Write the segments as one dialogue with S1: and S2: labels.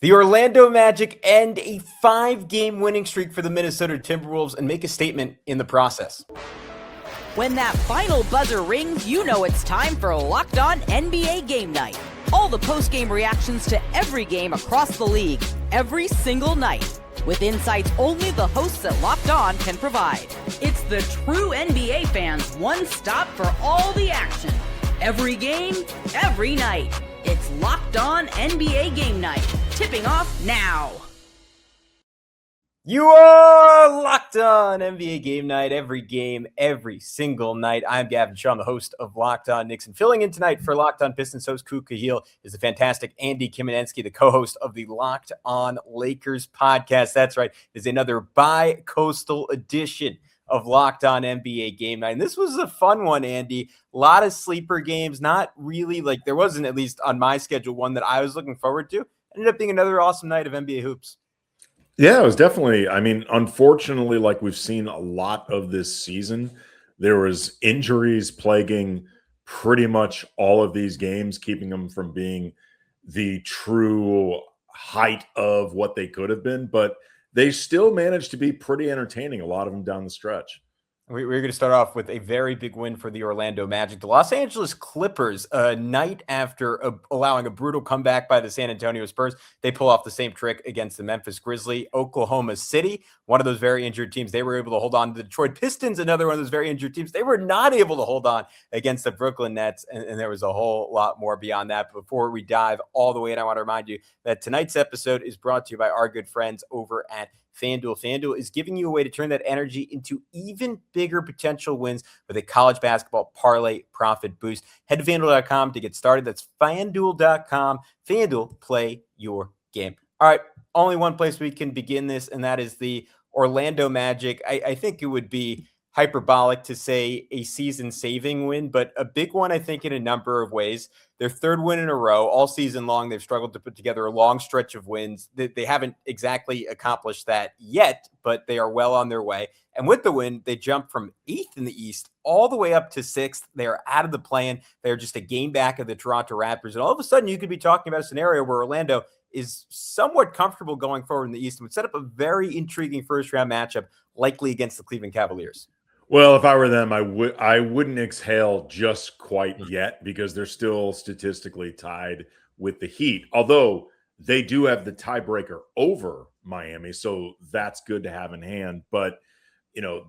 S1: The Orlando Magic end a 5-game winning streak for the Minnesota Timberwolves and make a statement in the process.
S2: When that final buzzer rings, you know it's time for Locked On NBA Game Night. All the post-game reactions to every game across the league, every single night, with insights only the hosts at Locked On can provide. It's the true NBA fans' one stop for all the action. Every game, every night. It's Locked On NBA Game Night, tipping off now.
S1: You are Locked On NBA Game Night, every game, every single night. I'm Gavin, Schall, the host of Locked On Knicks, and filling in tonight for Locked On Pistons host Ku Kahil is the fantastic Andy Kamenetzky, the co-host of the Locked On Lakers podcast. That's right, it's another bi-coastal edition of Locked On NBA Game Night. And this was a fun one, Andy. A lot of sleeper games, not really like there wasn't, at least on my schedule, one that I was looking forward to. Ended up being another awesome night of NBA hoops.
S3: Yeah, it was definitely, unfortunately, like we've seen a lot of this season, there was injuries plaguing pretty much all of these games, keeping them from being the true height of what they could have been. But they still managed to be pretty entertaining, a lot of them down the stretch.
S1: We're going to start off with a very big win for the Orlando Magic. The Los Angeles Clippers, a night after allowing a brutal comeback by the San Antonio Spurs, they pull off the same trick against the Memphis Grizzlies. Oklahoma City, one of those very injured teams, they were able to hold on to the Detroit Pistons, another one of those very injured teams. They were not able to hold on against the Brooklyn Nets, and there was a whole lot more beyond that. But before we dive all the way in, I want to remind you that tonight's episode is brought to you by our good friends over at FanDuel. FanDuel is giving you a way to turn that energy into even bigger potential wins with a college basketball parlay profit boost. Head to FanDuel.com to get started. That's FanDuel.com. FanDuel, play your game. All right, only one place we can begin this, and that is the Orlando Magic. I think it would be hyperbolic to say a season-saving win, but a big one, I think, in a number of ways. Their third win in a row. All season long, they've struggled to put together a long stretch of wins. They haven't exactly accomplished that yet, but they are well on their way. And with the win, they jump from 8th in the East all the way up to 6th. They are out of the play-in. They're just a game back of the Toronto Raptors. And all of a sudden, you could be talking about a scenario where Orlando is somewhat comfortable going forward in the East and would set up a very intriguing first-round matchup, likely against the Cleveland Cavaliers.
S3: Well, if I were them, I wouldn't exhale just quite yet because they're still statistically tied with the Heat, although they do have the tiebreaker over Miami, so that's good to have in hand. But,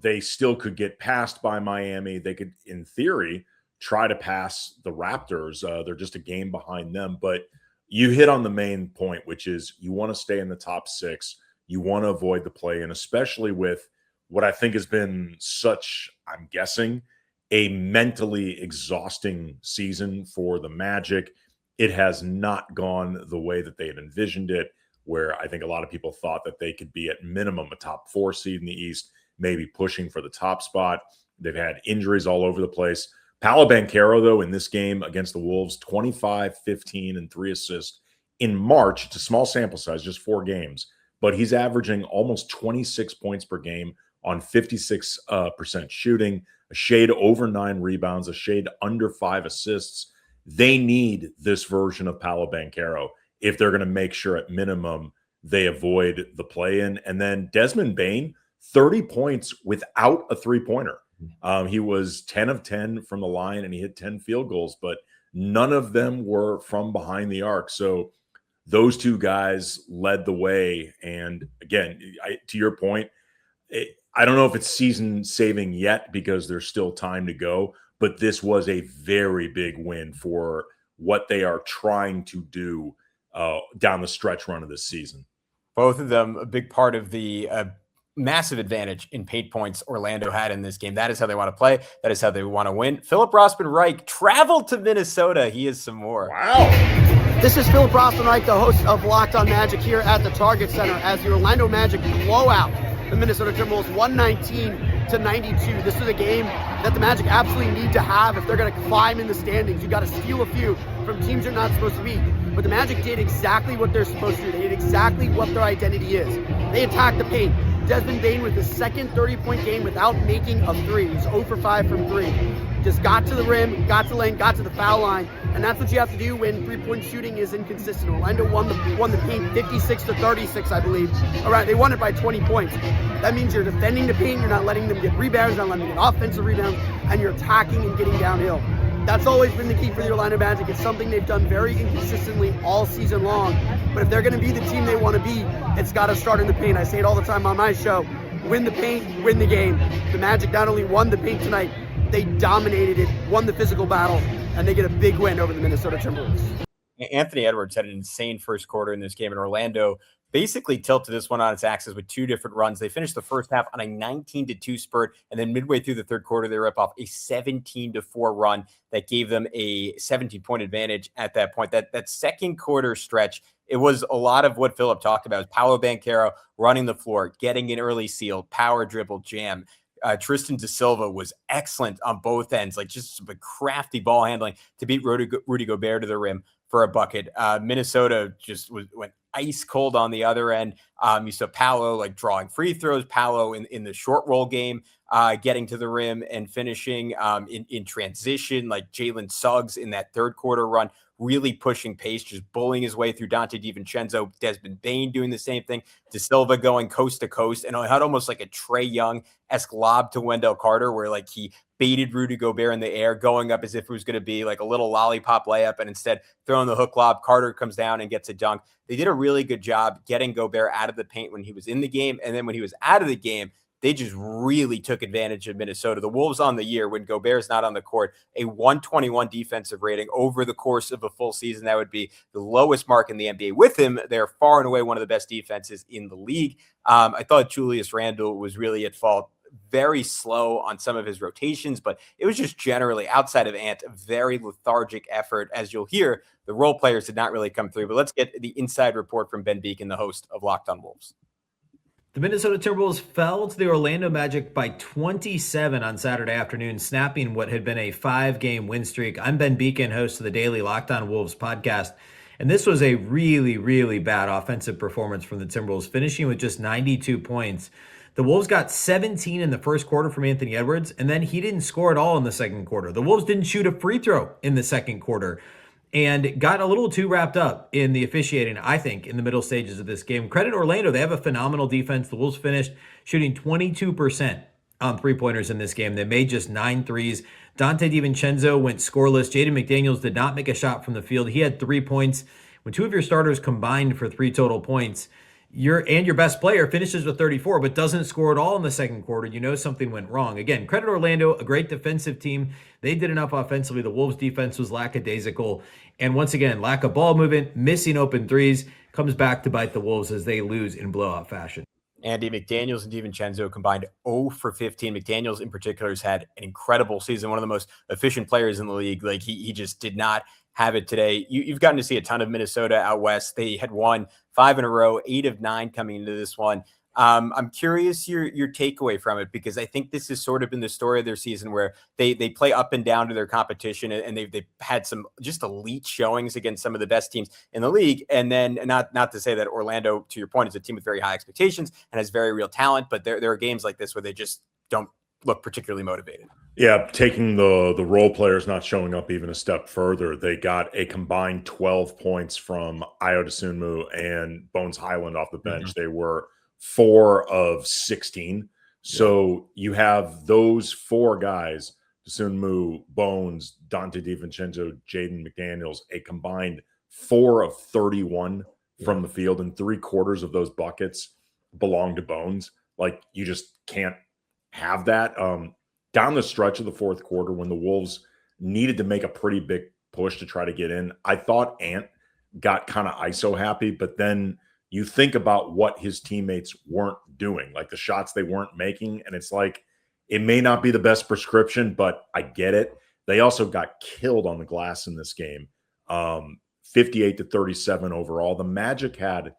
S3: they still could get passed by Miami. They could, in theory, try to pass the Raptors. They're just a game behind them. But you hit on the main point, which is you want to stay in the top 6. You want to avoid the play-in, especially with what I think has been such, I'm guessing, a mentally exhausting season for the Magic. It has not gone the way that they had envisioned it, where I think a lot of people thought that they could be at minimum a top 4 seed in the East, maybe pushing for the top spot. They've had injuries all over the place. Paolo Banchero, though, in this game against the Wolves, 25, 15, and 3 assists in March. It's a small sample size, just 4 games, but he's averaging almost 26 points per game on 56% shooting, a shade over 9 rebounds, a shade under 5 assists. They need this version of Paolo Banchero if they're going to make sure at minimum they avoid the play-in. And then Desmond Bane, 30 points without a three-pointer. He was 10 of 10 from the line, and he hit 10 field goals, but none of them were from behind the arc. So those two guys led the way. And again, to your point, I don't know if it's season saving yet because there's still time to go, but this was a very big win for what they are trying to do down the stretch run of this season.
S1: Both of them a big part of the massive advantage in paint points Orlando had in this game. That is how they want to play. That is how they want to win. Philip Rossman-Reich traveled to Minnesota. He is some more.
S3: Wow.
S4: This is Philip Rossman-Reich, the host of Locked On Magic here at the Target Center as the Orlando Magic blow out the Minnesota Timberwolves 119-92. This is a game that the Magic absolutely need to have if they're going to climb in the standings. You got to steal a few from teams you're not supposed to beat. But the Magic did exactly what they're supposed to do. They did exactly what their identity is. They attacked the paint. Desmond Bane with his second 30-point game without making a three. He's 0 for 5 from 3. just got to the rim, got to the lane, got to the foul line, and that's what you have to do when three-point shooting is inconsistent. Orlando won the paint 56-36, I believe. All right, they won it by 20 points. That means you're defending the paint, you're not letting them get rebounds, not letting them get offensive rebounds, and you're attacking and getting downhill. That's always been the key for the Orlando Magic. It's something they've done very inconsistently all season long. But if they're going to be the team they want to be, it's got to start in the paint. I say it all the time on my show. Win the paint, win the game. The Magic not only won the paint tonight, they dominated it, won the physical battle, and they get a big win over the Minnesota Timberwolves.
S1: Anthony Edwards had an insane first quarter in this game, and Orlando basically tilted this one on its axis with two different runs. They finished the first half on a 19-2 spurt, and then midway through the third quarter, they rip off a 17-4 run that gave them a 17-point advantage at that point. That second quarter stretch, it was a lot of what Philip talked about. It was Paolo Banchero running the floor, getting an early seal, power dribble, jam. Tristan da Silva was excellent on both ends, like just some crafty ball handling to beat Rudy Gobert to the rim for a bucket. Minnesota just went ice cold on the other end. You saw Paolo like drawing free throws, Paolo in the short roll game, getting to the rim and finishing in transition, like Jalen Suggs in that third quarter run, really pushing pace, just bullying his way through Donte DiVincenzo, Desmond Bane doing the same thing, Da Silva going coast to coast, and I had almost like a Trae Young-esque lob to Wendell Carter where like he baited Rudy Gobert in the air, going up as if it was going to be like a little lollipop layup, and instead throwing the hook lob. Carter comes down and gets a dunk. They did a really good job getting Gobert out of the paint when he was in the game, and then when he was out of the game, they just really took advantage of Minnesota. The Wolves on the year, when Gobert is not on the court, a 121 defensive rating over the course of a full season. That would be the lowest mark in the NBA. With him, they're far and away one of the best defenses in the league. I thought Julius Randle was really at fault. Very slow on some of his rotations, but it was just generally, outside of Ant, a very lethargic effort. As you'll hear, the role players did not really come through. But let's get the inside report from Ben Beacon, the host of Locked on Wolves.
S5: The Minnesota Timberwolves fell to the Orlando Magic by 27 on Saturday afternoon, snapping what had been a 5-game win streak. I'm Ben Beacon, host of the daily Locked on Wolves podcast, and this was a really, really bad offensive performance from the Timberwolves, finishing with just 92 points. The Wolves got 17 in the first quarter from Anthony Edwards, and then he didn't score at all in the second quarter. The Wolves didn't shoot a free throw in the second quarter, and got a little too wrapped up in the officiating, I think, in the middle stages of this game. Credit Orlando. They have a phenomenal defense. The Wolves finished shooting 22% on three-pointers in this game. They made just 9 threes. Donte DiVincenzo went scoreless. Jaden McDaniels did not make a shot from the field. He had 3 points. When two of your starters combined for 3 total points, your best player finishes with 34, but doesn't score at all in the second quarter, you know something went wrong. Again, credit Orlando, a great defensive team. They did enough offensively. The Wolves' defense was lackadaisical. And once again, lack of ball movement, missing open threes, comes back to bite the Wolves as they lose in blowout fashion.
S1: Andy, McDaniels and DiVincenzo combined 0 for 15. McDaniels in particular has had an incredible season, one of the most efficient players in the league. Like he just did not have it today. You've gotten to see a ton of Minnesota out west. They had won 5 in a row, 8 of 9 coming into this one. I'm curious your takeaway from it, because I think this has sort of been the story of their season where they play up and down to their competition, and they've had some just elite showings against some of the best teams in the league. And then not to say that Orlando, to your point, is a team with very high expectations and has very real talent, but there are games like this where they just don't look particularly motivated.
S3: Yeah, taking the role players not showing up even a step further, they got a combined 12 points from Ayo Dosunmu and Bones Highland off the bench. Mm-hmm. They were 4 of 16. So you have those 4 guys, Dosunmu, Bones, Donte DiVincenzo, Jaden McDaniels, a combined 4 of 31 from the field, and 3/4 of those buckets belong to Bones. Like, you just can't have that. Down the stretch of the fourth quarter, when the Wolves needed to make a pretty big push to try to get in, I thought Ant got kind of ISO happy, but then you think about what his teammates weren't doing, like the shots they weren't making, and it's like, it may not be the best prescription, but I get it. They also got killed on the glass in this game, 58-37 overall. The Magic had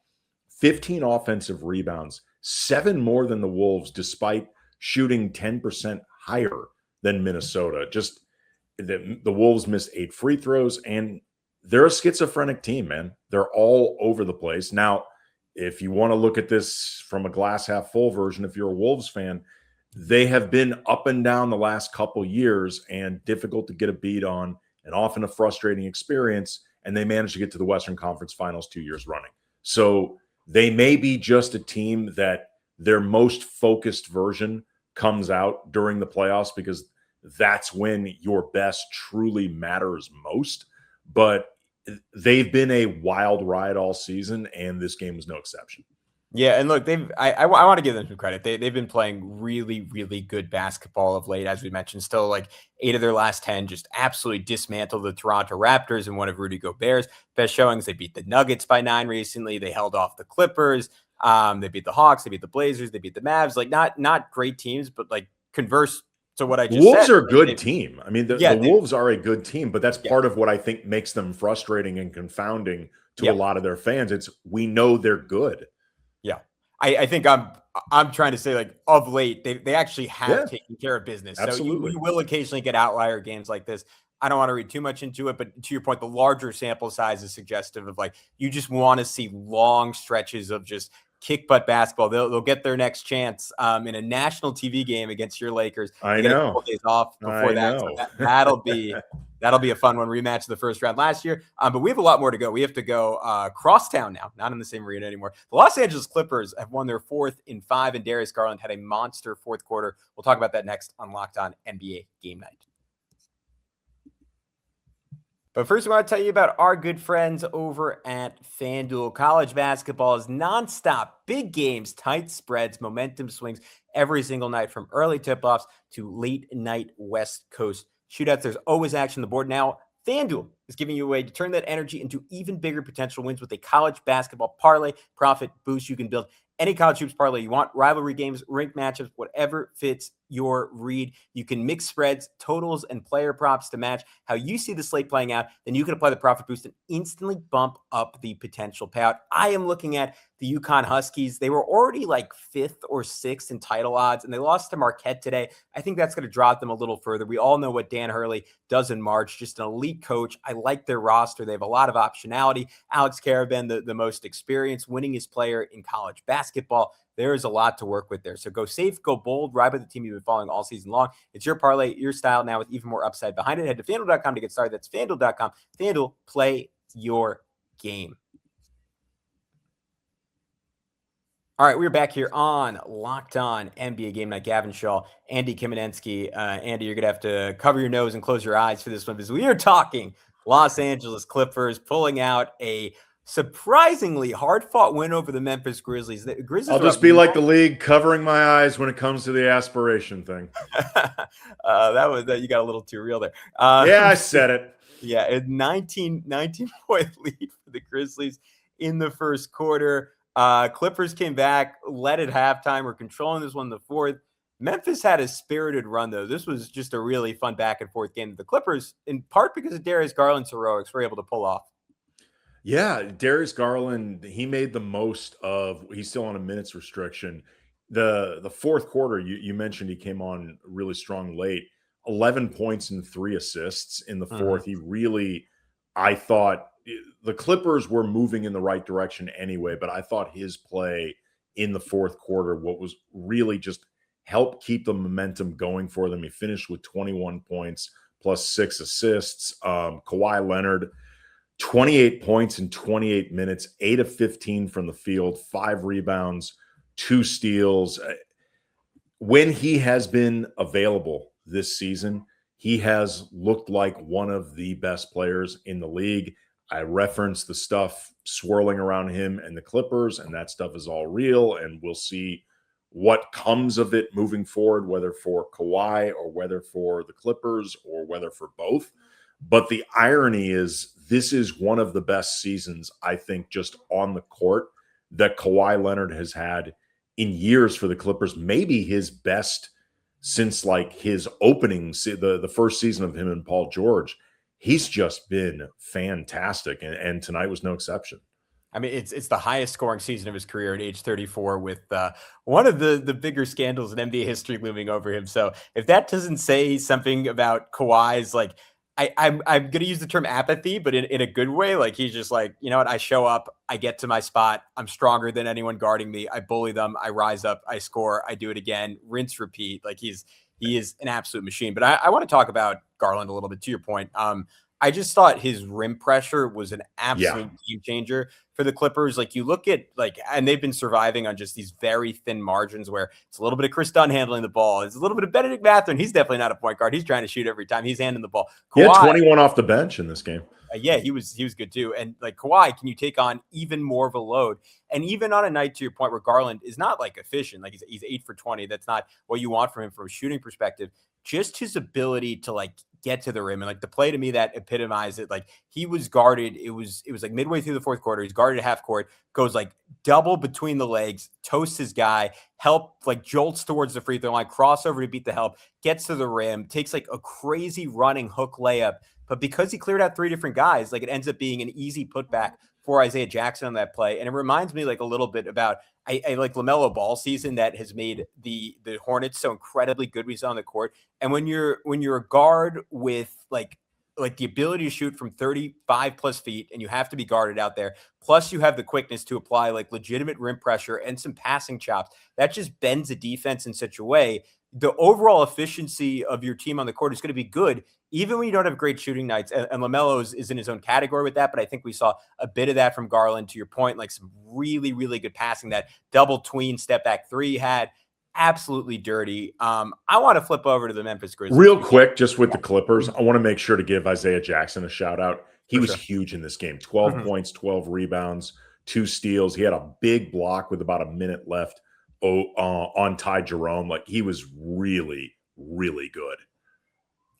S3: 15 offensive rebounds, 7 more than the Wolves, despite shooting 10% higher than Minnesota. Just the Wolves missed 8 free throws, and they're a schizophrenic team, man. They're all over the place. Now, if you want to look at this from a glass half full version, if you're a Wolves fan, they have been up and down the last couple years and difficult to get a beat on, and often a frustrating experience. And they managed to get to the Western Conference Finals 2 years running. So they may be just a team that their most focused version comes out during the playoffs, because that's when your best truly matters most. But they've been a wild ride all season, and this game was no exception.
S1: Yeah, and look, I want to give them some credit. They've been playing really, really good basketball of late, as we mentioned. Still, like 8 of their last 10, just absolutely dismantled the Toronto Raptors in one of Rudy Gobert's best showings. They beat the Nuggets by 9 recently. They held off the Clippers. They beat the Hawks. They beat the Blazers. They beat the Mavs. Like not great teams, but like converse to what I just
S3: Wolves
S1: said.
S3: are a good team. I mean, the Wolves are a good team, but that's part of what I think makes them frustrating and confounding to a lot of their fans. It's, we know they're good.
S1: Yeah. I think I'm trying to say, like, of late, they actually have taken care of business.
S3: Absolutely.
S1: So you will occasionally get outlier games like this. I don't want to read too much into it, but to your point, the larger sample size is suggestive of, like, you just want to see long stretches of just kick butt basketball. They'll get their next chance in a national TV game against your Lakers.
S3: I
S1: get
S3: know.
S1: A couple days off before that. So that'll be a fun one. Rematch of the first round last year. But we have a lot more to go. We have to go crosstown now, not in the same arena anymore. The Los Angeles Clippers have won their 4th in 5, and Darius Garland had a monster fourth quarter. We'll talk about that next on Locked On NBA Game Night. But first, we want to tell you about our good friends over at FanDuel. College basketball is nonstop. Big games, tight spreads, momentum swings every single night, from early tip-offs to late-night West Coast shootouts. There's always action on the board. Now, FanDuel is giving you a way to turn that energy into even bigger potential wins with a college basketball parlay profit boost. You can build any college hoops parlay you want, rivalry games, ranked matchups, whatever fits your read. You can mix spreads, totals, and player props to match how you see the slate playing out. Then you can apply the profit boost and instantly bump up the potential payout. I am looking at the UConn Huskies. They were already like 5th or 6th in title odds, and they lost to Marquette today. I think that's going to drop them a little further. We all know what Dan Hurley does in March, just an elite coach. I like their roster. They have a lot of optionality. Alex Caravan, the most experienced, winningest player in college basketball. There is a lot to work with there. So go safe, go bold, ride with the team you've been following all season long. It's your parlay, your style now, with even more upside behind it. Head to FanDuel.com to get started. That's FanDuel.com. FanDuel, play your game. All right, we're back here on Locked On NBA Game Night. Gavin, Schall, Andy Kamenetzky. Andy, you're going to have to cover your nose and close your eyes for this one, because we are talking Los Angeles Clippers pulling out a surprisly hard-fought win over the Memphis Grizzlies. The Grizzlies.
S3: I'll just be like the league, covering my eyes when it comes to the aspiration thing.
S1: You got a little too real there.
S3: Yeah, I said it.
S1: Yeah, a 19-point lead for the Grizzlies in the first quarter. Clippers came back, led at halftime. We're controlling this one in the fourth. Memphis had a spirited run, though. This was just a really fun back-and-forth game. The Clippers, in part because of Darius Garland's heroics, were able to pull off.
S3: Yeah, Darius Garland, he made the most of, he's still on a minutes restriction. The fourth quarter, you mentioned he came on really strong late. 11 points and 3 assists in the fourth. He really, I thought, the Clippers were moving in the right direction anyway, but I thought his play in the fourth quarter, what was really just helped keep the momentum going for them. He finished with 21 points plus 6 assists. Kawhi Leonard, 28 points in 28 minutes, 8 of 15 from the field, 5 rebounds, 2 steals. When he has been available this season, he has looked like one of the best players in the league. I referenced the stuff swirling around him and the Clippers, and that stuff is all real, and we'll see what comes of it moving forward, whether for Kawhi or whether for the Clippers or whether for both. But the irony is, this is one of the best seasons, I think, just on the court that Kawhi Leonard has had in years for the Clippers. Maybe his best since like his opening, the first season of him and Paul George. He's just been fantastic, and tonight was no exception.
S1: I mean, it's the highest scoring season of his career at age 34, with one of the bigger scandals in NBA history looming over him. So if that doesn't say something about Kawhi's, like, I'm going to use the term apathy, but in a good way. Like, he's just like, you know what? I show up, I get to my spot. I'm stronger than anyone guarding me. I bully them. I rise up, I score, I do it again, rinse, repeat. Like, he is an absolute machine. But I want to talk about Garland a little bit, to your point. I just thought his rim pressure was an absolute game changer for the Clippers. Like, you look at, like, and they've been surviving on just these very thin margins where it's a little bit of Chris Dunn handling the ball. It's a little bit of Benedict Mathurin. He's definitely not a point guard. He's trying to shoot every time he's handing the ball.
S3: He had 21 off the bench in this game.
S1: Yeah, he was good too. And like, Kawhi, can you take on even more of a load? And even on a night, to your point, where Garland is not like efficient, like he's 8 for 20. That's not what you want from him from a shooting perspective. Just his ability to like get to the rim, and like the play to me that epitomized it. Like, he was guarded. It was like midway through the fourth quarter. He's guarded at half court, goes like double between the legs, toasts his guy, like jolts towards the free throw line, crossover to beat the help, gets to the rim, takes like a crazy running hook layup. But because he cleared out 3 different guys, like, it ends up being an easy putback for Isaiah Jackson on that play. And it reminds me like a little bit about I like LaMelo Ball season that has made the Hornets so incredibly good we saw on the court. And when you're a guard with like the ability to shoot from 35 plus feet, and you have to be guarded out there, plus you have the quickness to apply like legitimate rim pressure and some passing chops, that just bends the defense in such a way. The overall efficiency of your team on the court is going to be good, even when you don't have great shooting nights. And LaMelo is in his own category with that. But I think we saw a bit of that from Garland, to your point, like some really, really good passing. That double tween step back 3 had absolutely dirty. I want to flip over to the Memphis Grizzlies.
S3: Real quick, just with the Clippers, I want to make sure to give Isaiah Jackson a shout out. He was huge in this game. 12 points, 12 rebounds, 2 steals. He had a big block with about a minute left on Ty Jerome. Like, he was really, really good.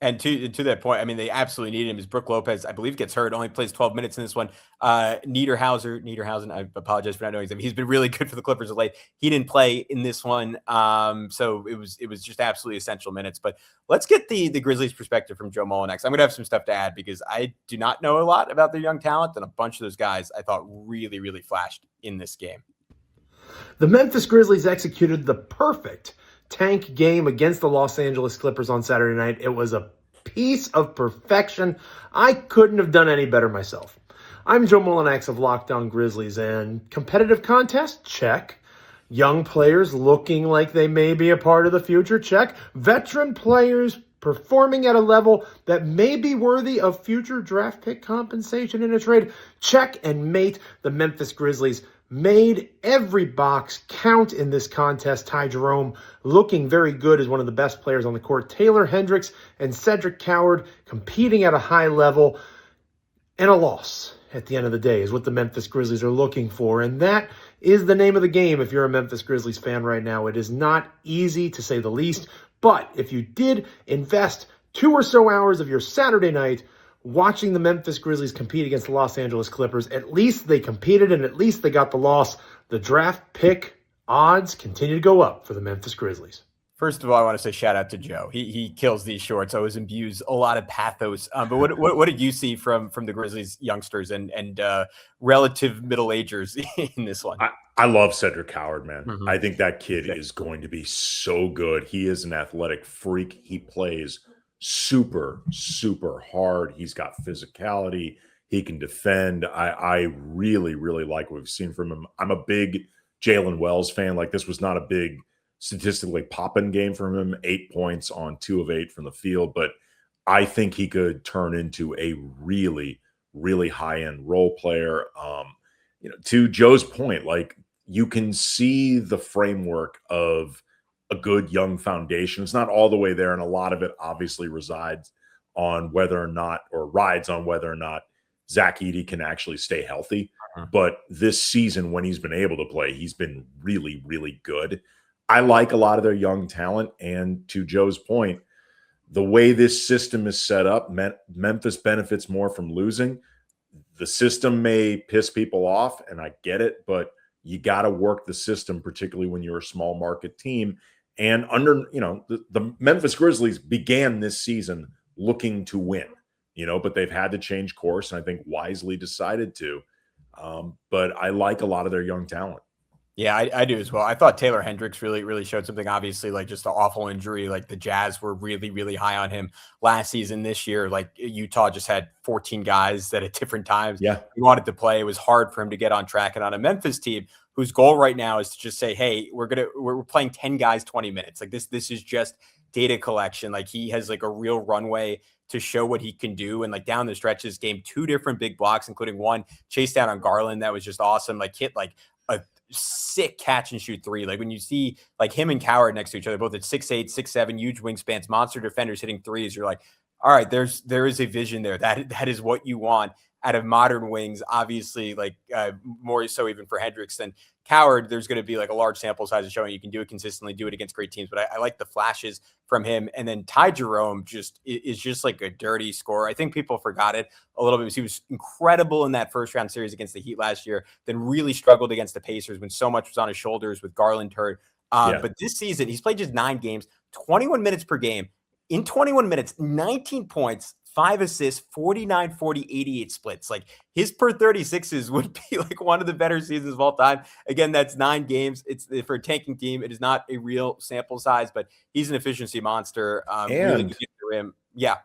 S1: And to that point, I mean, they absolutely needed him. As Brook Lopez, I believe, gets hurt, only plays 12 minutes in this one. Niederhausen, I apologize for not knowing his name. He's been really good for the Clippers of late. He didn't play in this one, so it was just absolutely essential minutes. But let's get the Grizzlies' perspective from Joe Mullen next. I'm going to have some stuff to add because I do not know a lot about their young talent, and a bunch of those guys I thought really, really flashed in this game.
S6: The Memphis Grizzlies executed the perfect tank game against the Los Angeles Clippers on Saturday night. It was a piece of perfection. I couldn't have done any better myself. I'm Joe Mullinax of Locked On Grizzlies, and competitive contest? Check. Young players looking like they may be a part of the future? Check. Veteran players performing at a level that may be worthy of future draft pick compensation in a trade? Check and mate. The Memphis Grizzlies made every box count in this contest. Ty Jerome looking very good as one of the best players on the court. Taylor Hendricks and Cedric Coward competing at a high level. And a loss at the end of the day is what the Memphis Grizzlies are looking for. And that is the name of the game if you're a Memphis Grizzlies fan right now. It is not easy, to say the least. But if you did invest 2 or so hours of your Saturday night watching the Memphis Grizzlies compete against the Los Angeles Clippers, at least they competed and at least they got the loss. The draft pick odds continue to go up for the Memphis Grizzlies.
S1: First of all, I want to say shout out to Joe. He kills these shorts. Always imbues a lot of pathos. But what did you see from the Grizzlies youngsters and relative middle agers in this one?
S3: I love Cedric Coward, man. I think that kid is going to be so good. He is an athletic freak. He plays super, super hard. He's got physicality. He can defend. I really, really like what we've seen from him. I'm a big Jalen Wells fan. Like, this was not a big statistically popping game from him. 8 points on 2 of 8 from the field, but I think he could turn into a really, really high-end role player. To Joe's point, like, you can see the framework of a good young foundation. It's not all the way there, and a lot of it obviously rides on whether or not Zach Edey can actually stay healthy. But this season, when he's been able to play, he's been really, really good. I like a lot of their young talent, and to Joe's point, the way this system is set up, Memphis benefits more from losing. The system may piss people off, and I get it, but you got to work the system, particularly when you're a small market team. And the Memphis Grizzlies began this season looking to win, but they've had to change course, and I think wisely decided to. But I like a lot of their young talent.
S1: Yeah, I do as well. I thought Taylor Hendricks really showed something. Obviously, like just an awful injury. Like the Jazz were really high on him last season. This year, like Utah just had 14 guys that at different times
S3: Yeah.
S1: he wanted to play. It was hard for him to get on track. And on a Memphis team whose goal right now is to just say, hey, we're playing 10 guys 20 minutes. Like this is just data collection. Like he has like a real runway to show what he can do. And like down the stretch, this game, 2 different big blocks, including one chase down on Garland that was just awesome. Like hit like a sick catch and shoot 3. Like when you see like him and Coward next to each other, both at 6'8", 6'7", huge wingspans, monster defenders hitting threes, you're like, all right, there is a vision there. That is what you want out of modern wings. Obviously, like more so even for Hendricks than Coward. There's going to be like a large sample size of showing you can do it consistently, do it against great teams. But I like the flashes from him. And then Ty Jerome is just like a dirty scorer. I think people forgot it a little bit because he was incredible in that first round series against the Heat last year, then really struggled against the Pacers when so much was on his shoulders with Garland hurt. But this season, he's played just 9 games, 21 minutes per game. In 21 minutes, 19 points, 5 assists, 49, 40, 88 splits. Like his per 36s would be like one of the better seasons of all time. Again, that's 9 games. It's for a tanking team. It is not a real sample size, but he's an efficiency monster. Really good for him. Yeah.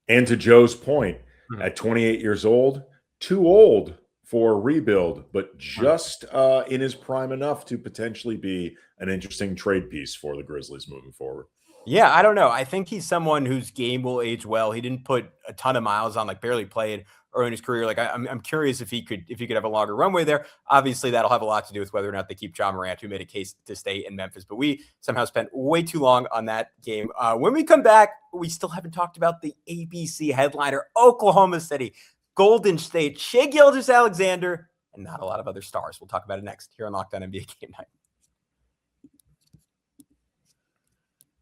S3: And to Joe's point, at 28 years old, too old for a rebuild, but just in his prime enough to potentially be an interesting trade piece for the Grizzlies moving forward.
S1: Yeah, I don't know. I think he's someone whose game will age well. He didn't put a ton of miles on, like barely played early in his career. Like I'm curious if he could have a longer runway there. Obviously, that'll have a lot to do with whether or not they keep John Morant, who made a case to stay in Memphis. But we somehow spent way too long on that game. When we come back, we still haven't talked about the ABC headliner, Oklahoma City, Golden State, Shai Gilgeous-Alexander, and not a lot of other stars. We'll talk about it next here on Locked On NBA Game Night.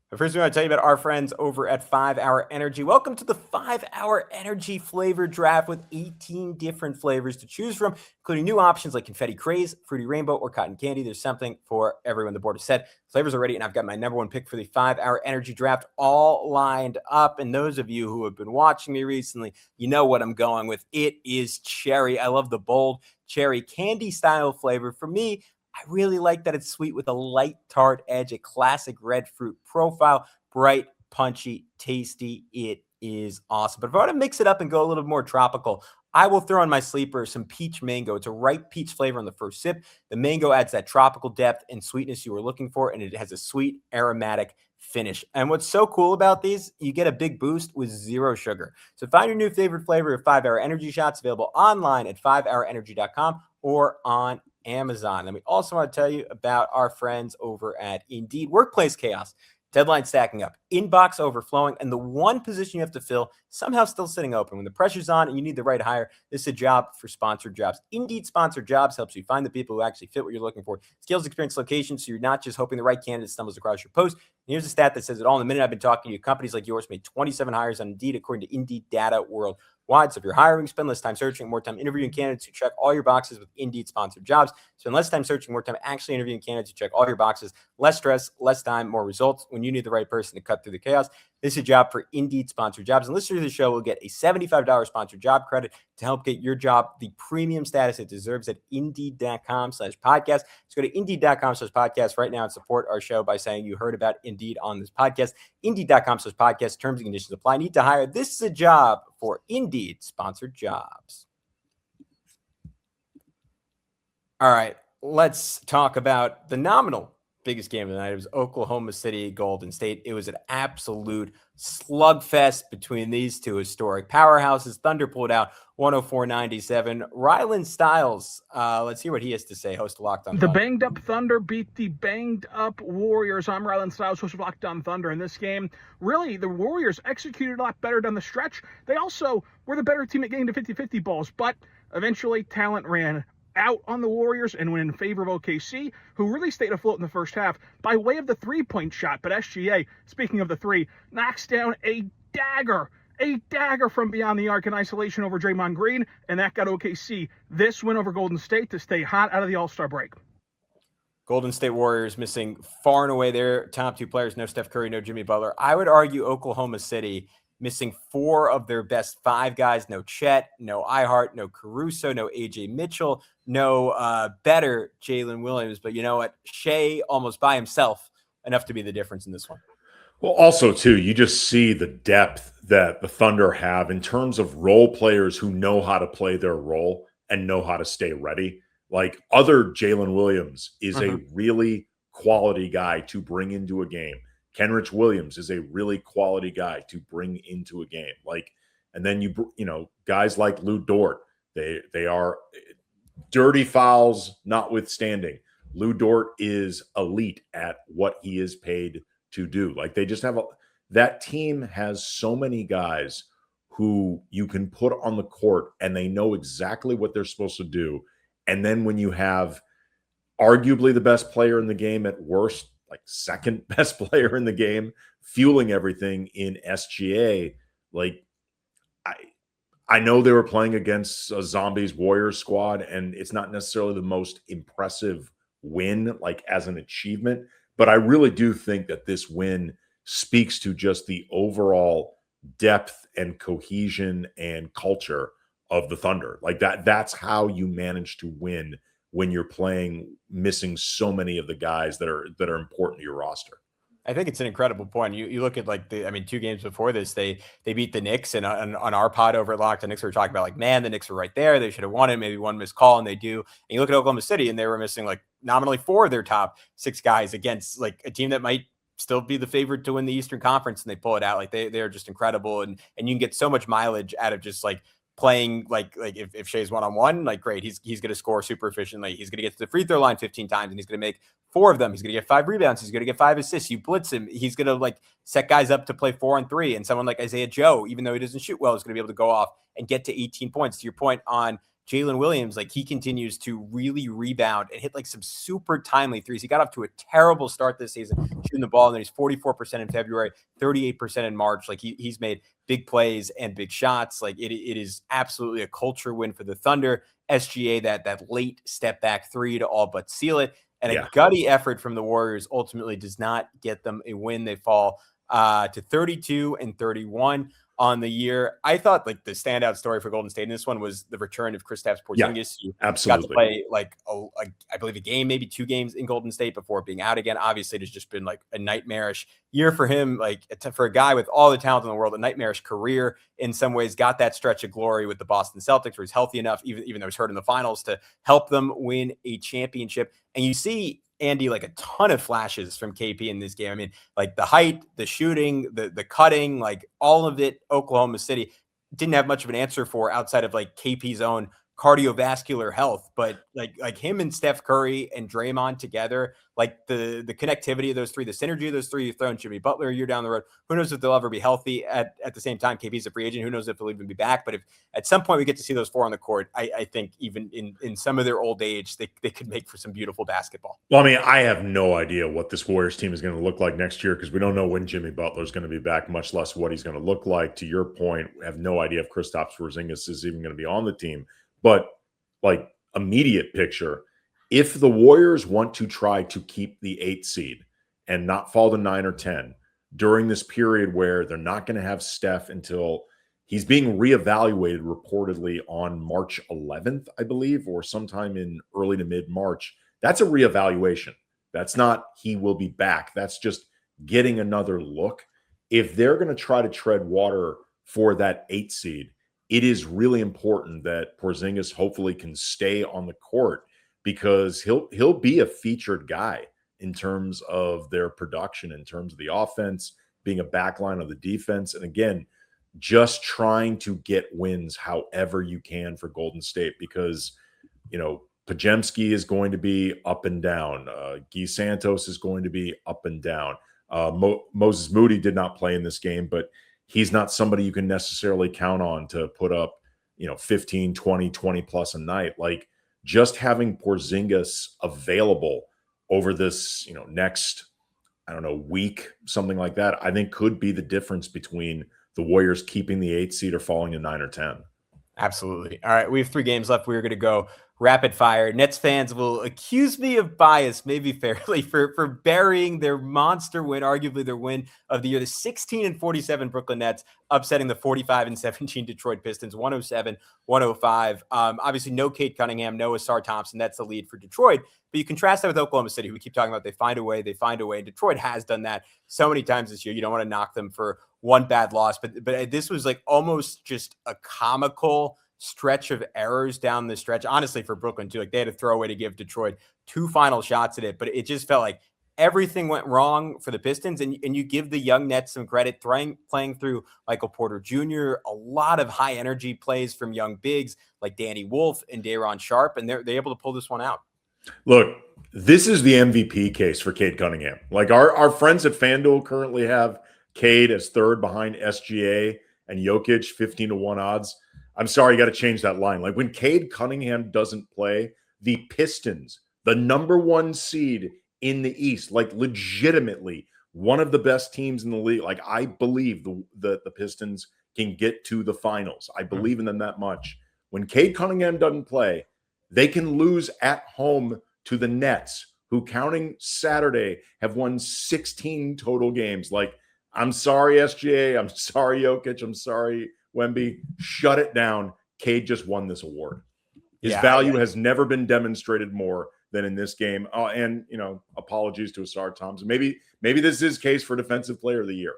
S1: But first, we want to tell you about our friends over at 5 Hour Energy. Welcome to the 5 Hour Energy flavor draft with 18 different flavors to choose from, including new options like Confetti Craze, Fruity Rainbow, or Cotton Candy. There's something for everyone. The board is set. Flavors are ready, and I've got my number 1 pick for the 5 Hour Energy draft all lined up. And those of you who have been watching me recently, you know what I'm going with. It is cherry. I love the bold cherry candy style flavor. For me, I really like that it's sweet with a light tart edge, a classic red fruit profile, bright, punchy, tasty. It is awesome. But if I want to mix it up and go a little more tropical, I will throw on my sleeper some peach mango. It's a ripe peach flavor on the first sip. The mango adds that tropical depth and sweetness you were looking for, and it has a sweet, aromatic finish. And what's so cool about these, you get a big boost with 0 sugar. So find your new favorite flavor of 5 Hour Energy shots available online at 5hourenergy.com or on Amazon. And we also want to tell you about our friends over at Indeed. Workplace chaos, deadline stacking up, inbox overflowing, and the one position you have to fill somehow still sitting open. When the pressure's on and you need the right hire, this is a job for sponsored jobs. Indeed sponsored jobs helps you find the people who actually fit what you're looking for. Skills, experience, location, so you're not just hoping the right candidate stumbles across your post. And here's a stat that says it all. In the minute I've been talking to you, companies like yours made 27 hires on Indeed, according to Indeed data worldwide. So if you're hiring, spend less time searching, more time interviewing candidates who check all your boxes with Indeed sponsored jobs. Spend less time searching, more time actually interviewing candidates who check all your boxes. Less stress, less time, more results when you need the right person to cut through the chaos. This is a job for Indeed sponsored jobs. And listeners to the show will get a $75 sponsored job credit to help get your job the premium status it deserves at Indeed.com/podcast. So go to Indeed.com/podcast right now and support our show by saying you heard about Indeed on this podcast. Indeed.com/podcast. Terms and conditions apply. Need to hire. This is a job for Indeed sponsored jobs. All right, let's talk about the nominal biggest game of the night. It was Oklahoma City, Golden State. It was an absolute slugfest between these two historic powerhouses. Thunder pulled out 104-97. Rylan Stiles, let's hear what he has to say, host of Locked On
S7: The
S1: Thunder.
S7: banged up Thunder beat the banged up Warriors. I'm Rylan Stiles, host of Locked On Thunder. In this game, really, the Warriors executed a lot better down the stretch. They also were the better team at getting to 50-50 balls, but eventually talent ran out on the Warriors and went in favor of OKC, who really stayed afloat in the first half by way of the three-point shot. But SGA, speaking of the three, knocks down a dagger from beyond the arc in isolation over Draymond Green, and that got OKC this win over Golden State to stay hot out of the All-Star break.
S1: Golden State Warriors missing far and away their top 2 players. No Steph Curry, no Jimmy Butler. I would argue Oklahoma City missing 4 of their best 5 guys. No Chet, no Ihart, no Caruso, no AJ Mitchell, no better Jalen Williams. But you know what? Shai almost by himself, enough to be the difference in this one.
S3: Well, also, too, you just see the depth that the Thunder have in terms of role players who know how to play their role and know how to stay ready. Like, other Jalen Williams is a really quality guy to bring into a game. Kenrich Williams is a really quality guy to bring into a game. Like, and then you know, guys like Lou Dort, they are dirty fouls notwithstanding. Lou Dort is elite at what he is paid to do. Like, they just have that team has so many guys who you can put on the court and they know exactly what they're supposed to do. And then when you have arguably the best player in the game, at worst, like second best player in the game, fueling everything in SGA, like, I know they were playing against a Zombies Warriors squad, and it's not necessarily the most impressive win, like as an achievement, but I really do think that this win speaks to just the overall depth and cohesion and culture of the Thunder. Like that's how you manage to win when you're playing missing so many of the guys that are important to your roster.
S1: I think it's an incredible point. You look at like 2 games before this, they beat the Knicks, and on our pod over at Locked, the Knicks were talking about like, man, the Knicks were right there. They should have won it. Maybe one missed call, and they do. And you look at Oklahoma City, and they were missing like nominally 4 of their top 6 guys against like a team that might still be the favorite to win the Eastern Conference, and they pull it out. Like they are just incredible, and you can get so much mileage out of just like playing like if Shai's one-on-one, like great, he's going to score super efficiently. He's going to get to the free throw line 15 times, and he's going to make 4 of them. He's going to get 5 rebounds. He's going to get 5 assists. You blitz him, he's going to like set guys up to play 4-on-3. And someone like Isaiah Joe, even though he doesn't shoot well, is going to be able to go off and get to 18 points. To your point on Jalen Williams, like he continues to really rebound and hit like some super timely threes. He got off to a terrible start this season shooting the ball, and then he's 44% in February, 38% in March. Like he's made big plays and big shots. Like it is absolutely a culture win for the Thunder. SGA, that late step back 3 to all but seal it. And a gutty effort from the Warriors ultimately does not get them a win. They fall to 32-31 on the year. I thought like the standout story for Golden State in this one was the return of Kristaps Porzingis.
S3: Yeah, absolutely.
S1: Got to play like I believe a game, maybe 2 games in Golden State before being out again. Obviously, it has just been like a nightmarish year for him. Like for a guy with all the talent in the world, a nightmarish career in some ways. Got that stretch of glory with the Boston Celtics, where he's healthy enough, even though he's hurt in the finals, to help them win a championship. And you see, Andy, like a ton of flashes from KP in this game. I mean, like the height, the shooting, the cutting, like all of it. Oklahoma City didn't have much of an answer for outside of like KP's own cardiovascular health, but like him and Steph Curry and Draymond together, like the connectivity of those 3, the synergy of those 3, you throw in Jimmy Butler a year down the road. Who knows if they'll ever be healthy at the same time? KP's a free agent. Who knows if they'll even be back? But if at some point we get to see those 4 on the court, I think even in some of their old age, they could make for some beautiful basketball.
S3: Well, I mean, I have no idea what this Warriors team is going to look like next year because we don't know when Jimmy Butler is going to be back, much less what he's going to look like. To your point, we have no idea if Kristaps Porzingis is even going to be on the team. But like immediate picture, if the Warriors want to try to keep the 8th seed and not fall to 9 or 10 during this period where they're not going to have Steph until he's being reevaluated reportedly on March 11th, I believe, or sometime in early to mid-March, that's a reevaluation. That's not he will be back. That's just getting another look. If they're going to try to tread water for that 8th seed, it is really important that Porzingis hopefully can stay on the court because he'll be a featured guy in terms of their production, in terms of the offense, being a backline of the defense. And again, just trying to get wins however you can for Golden State because, you know, Podziemski is going to be up and down. Guy Santos is going to be up and down. Moses Moody did not play in this game, but he's not somebody you can necessarily count on to put up, 15, 20, 20 plus a night. Like just having Porzingis available over this, next, week, something like that, I think could be the difference between the Warriors keeping the 8th seed or falling to 9 or 10.
S1: Absolutely. All right. We have 3 games left. We're going to go rapid fire. Nets fans will accuse me of bias, maybe fairly, for burying their monster win, arguably their win of the year, the 16-47 Brooklyn Nets, upsetting the 45-17 Detroit Pistons, 107-105. Obviously, no Cade Cunningham, no Asar Thompson. That's the lead for Detroit. But you contrast that with Oklahoma City, who we keep talking about. They find a way. And Detroit has done that so many times this year. You don't want to knock them for one bad loss, but this was like almost just a comical stretch of errors down the stretch. Honestly, for Brooklyn too, like they had to throw away to give Detroit 2 final shots at it, but it just felt like everything went wrong for the Pistons. And you give the young Nets some credit, playing through Michael Porter Jr., a lot of high energy plays from young bigs like Danny Wolf and Day'Ron Sharpe, and they're able to pull this one out. Look,
S3: this is the MVP case for Cade Cunningham. Like our friends at FanDuel currently have Cade as third behind SGA and Jokic, 15-1 odds. I'm sorry, you got to change that line. Like when Cade Cunningham doesn't play, the Pistons, the number 1 seed in the East, like legitimately one of the best teams in the league. Like I believe the Pistons can get to the finals. I believe in them that much. When Cade Cunningham doesn't play, they can lose at home to the Nets, who counting Saturday have won 16 total games. Like, I'm sorry, SGA. I'm sorry, Jokic. I'm sorry, Wemby. Shut it down. Cade just won this award. His value has never been demonstrated more than in this game. And, apologies to Asar Thompson. Maybe this is his case for Defensive Player of the Year.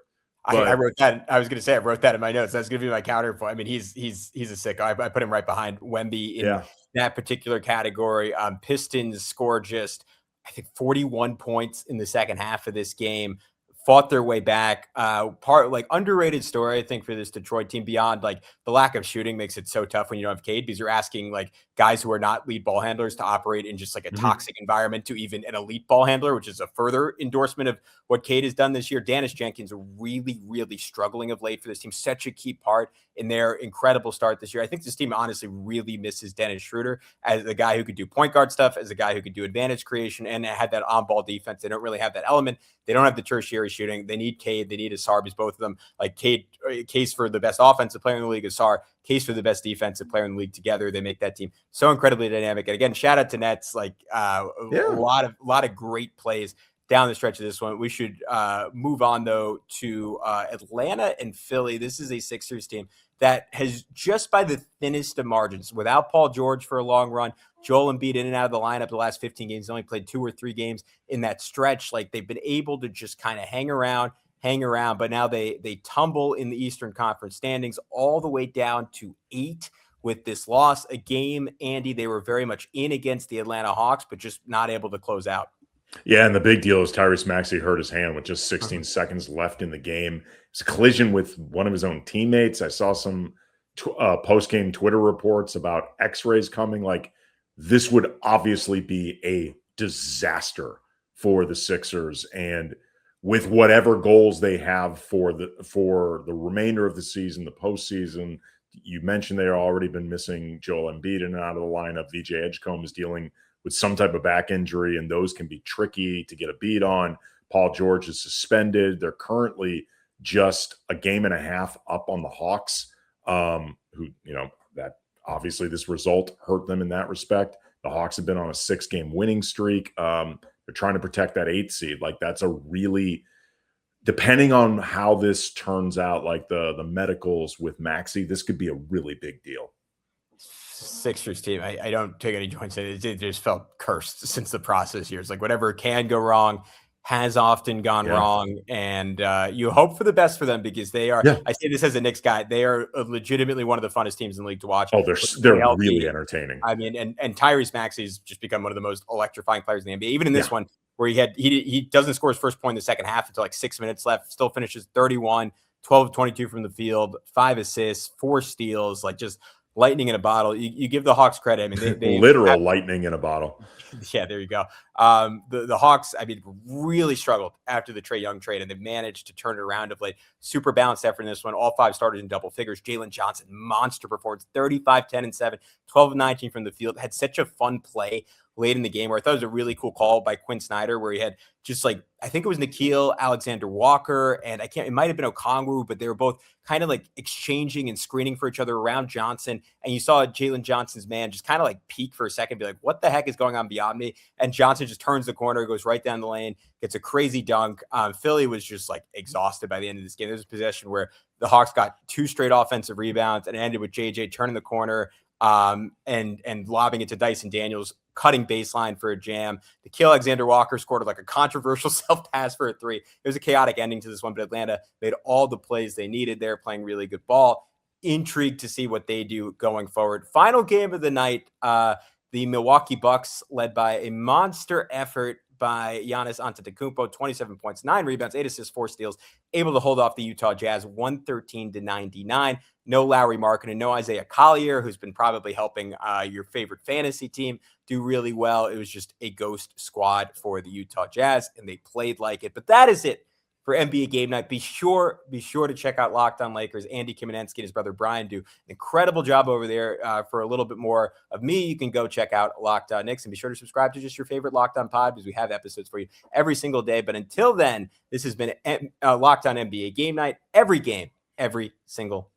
S1: I wrote that. I was going to say I wrote that in my notes. That's going to be my counterpoint. I mean, he's a sick guy. I put him right behind Wemby in that particular category. Pistons scored just, I think, 41 points in the second half of this game. Fought their way back. Underrated story, I think, for this Detroit team, beyond like the lack of shooting makes it so tough when you don't have Cade, because you're asking like guys who are not lead ball handlers to operate in just like a toxic environment to even an elite ball handler, which is a further endorsement of what Cade has done this year. Dennis Jenkins really, really struggling of late for this team. Such a key part in their incredible start this year. I think this team honestly really misses Dennis Schroeder as a guy who could do point guard stuff, as a guy who could do advantage creation, and had that on-ball defense. They don't really have that element. They don't have the tertiary shooting. They need Cade. They need Asar, because both of them, like Cade, case for the best offensive player in the league, Asar, case for the best defensive player in the league. Together, they make that team so incredibly dynamic. And again, shout out to Nets. Like a lot of great plays down the stretch of this one. We should move on though to Atlanta and Philly. This is a Sixers team that has, just by the thinnest of margins, without Paul George for a long run, Joel Embiid in and out of the lineup the last 15 games, only played 2 or 3 games in that stretch. Like they've been able to just kind of hang around, but now they tumble in the Eastern Conference standings all the way down to 8 with this loss. A game, Andy, they were very much in against the Atlanta Hawks, but just not able to close out.
S3: Yeah, and the big deal is Tyrese Maxey hurt his hand with just 16 seconds left in the game. It's a collision with one of his own teammates. I saw some post-game Twitter reports about x-rays coming. Like, this would obviously be a disaster for the Sixers. And with whatever goals they have for the remainder of the season, the postseason, you mentioned they've already been missing Joel Embiid in and out of the lineup. VJ Edgecombe is dealing with some type of back injury, and those can be tricky to get a beat on. Paul George is suspended. They're currently just a game and a half up on the Hawks, who, that obviously this result hurt them in that respect. The Hawks have been on a 6-game winning streak. They're trying to protect that 8th seed. Like, that's a really, depending on how this turns out, like the medicals with Maxey, this could be a really big deal.
S1: Sixers team, I don't take any joint in it. It just felt cursed since the process here. It's like whatever can go wrong has often gone wrong, and you hope for the best for them, because they are, I say this as a Knicks guy, they are legitimately one of the funnest teams in the league to watch.
S3: Oh, they're really entertaining.
S1: I mean, and Tyrese Maxey's just become one of the most electrifying players in the NBA. Even in this one, where he doesn't score his first point in the second half until like 6 minutes left, still finishes 31, 12 of 22 from the field, 5 assists, 4 steals, like just lightning in a bottle. You give the Hawks credit. I mean, they
S3: literal lightning in a bottle.
S1: Yeah, there you go. The Hawks, I mean, really struggled after the Trae Young trade, and they've managed to turn it around of late. Super balanced effort in this one. All 5 starters in double figures. Jalen Johnson, monster performance, 35, 10, and 7, 12 of 19 from the field. Had such a fun play late in the game where I thought it was a really cool call by Quinn Snyder, where he had just like, I think it was Gilgeous-Alexander Walker, and it might have been Okongwu, but they were both kind of like exchanging and screening for each other around Johnson. And you saw Jalen Johnson's man just kind of like peek for a second, be like, what the heck is going on beyond me? And Johnson just turns the corner, goes right down the lane, gets a crazy dunk. Philly was just like exhausted by the end of this game. There was a possession where the Hawks got 2 straight offensive rebounds and it ended with JJ turning the corner and lobbing it to Dyson Daniels, cutting baseline for a jam. Gilgeous-Alexander Walker scored like a controversial self-pass for a 3. It was a chaotic ending to this one, but Atlanta made all the plays they needed. They're playing really good ball. Intrigued to see what they do going forward. Final game of the night, the Milwaukee Bucks, led by a monster effort by Giannis Antetokounmpo, 27 points, 9 rebounds, 8 assists, 4 steals, able to hold off the Utah Jazz 113-99. No Lauri Markkanen, no Isaiah Collier, who's been probably helping your favorite fantasy team do really well. It was just a ghost squad for the Utah Jazz, and they played like it. But that is it for NBA Game Night. Be sure to check out Locked On Lakers. Andy Kamenetzky and his brother Brian do an incredible job over there. For a little bit more of me, you can go check out Locked On Knicks, and be sure to subscribe to just your favorite Locked On pod, because we have episodes for you every single day. But until then, this has been Locked On NBA Game Night. Every game, every single